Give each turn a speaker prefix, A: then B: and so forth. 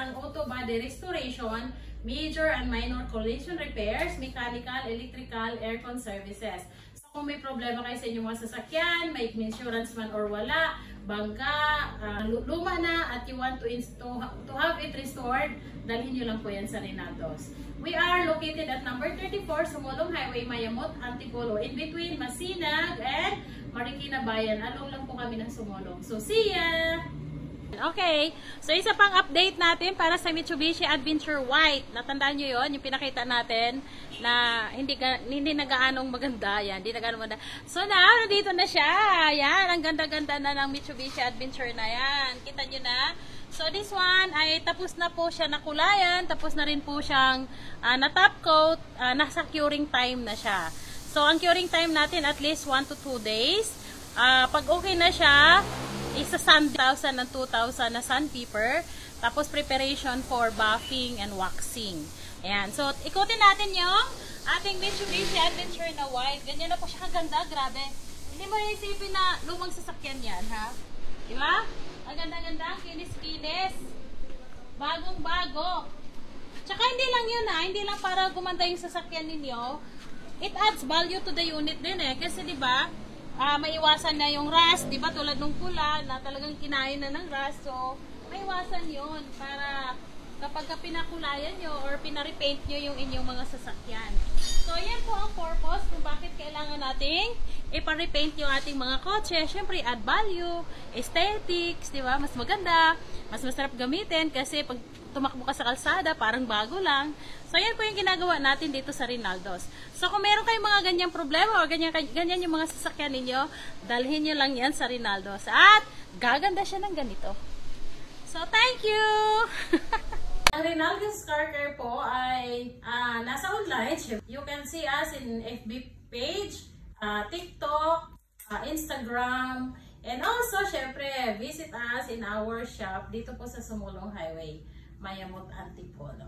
A: ng auto body restoration, major and minor collision repairs, mechanical, electrical, aircon services. So kung may problema kayo sa inyong mga sasakyan, may insurance man or wala, bangka, luma na at you want to have it restored, dalhin nyo lang po yan sa Rinaldo's. We are located at number 34, Sumulong Highway, Mayamot, Antipolo, in between Masinag and Marikina Bayan. Along lang po kami ng Sumulong. So, see ya! Okay, so isa pang update natin para sa Mitsubishi Adventure White. Natandaan nyo yun, yung pinakita natin na hindi na gaanong maganda. Yan, hindi na gaanong maganda. So nandito na siya. Yan, ang ganda-ganda na ng Mitsubishi Adventure na yan. Kita nyo na. So this one ay tapos na po siya na kulayan, tapos na rin po siyang na-top coat, nasa curing time na siya. So ang curing time natin at least 1 to 2 days. Pag okay na siya, isa sun 1,000 and 2,000 na sandpaper, tapos preparation for buffing and waxing. Ayan. So ikutin natin yung ating Mitsubishi Adventure na white. Ganyan na po siya kaganda, grabe. Hindi mo isipin na lumang sasakyan yan, ha? Diba? Ang ganda-ganda, kinis-kinis. Bagong-bago. Tsaka hindi lang yun hindi lang para gumanda yung sasakyan ninyo. It adds value to the unit din kasi diba, maiwasan na yung rust, diba tulad nung pula na talagang kinain na ng rust. So, maiwasan yun para kapag pinakulayan nyo or pinarepaint nyo yung inyong mga sasakyan. So, yan po ang purpose kung bakit kailangan nating ipa-repaint yung ating mga kotse. Siyempre, add value, aesthetics, di ba? Mas maganda, mas masarap gamitin kasi pag tumakbo ka sa kalsada, parang bago lang. So, yan po yung ginagawa natin dito sa Rinaldo's. So, kung meron kayong mga ganyang problema o ganyan yung mga sasakyan ninyo, dalhin nyo lang yan sa Rinaldo's. At gaganda siya ng ganito. So, thank you! Ang Rinaldo's Car Care po ay nasa online. You can see us in FB page, TikTok, Instagram, and also, syempre, visit us in our shop dito po sa Sumulong Highway, Mayamot, Antipolo.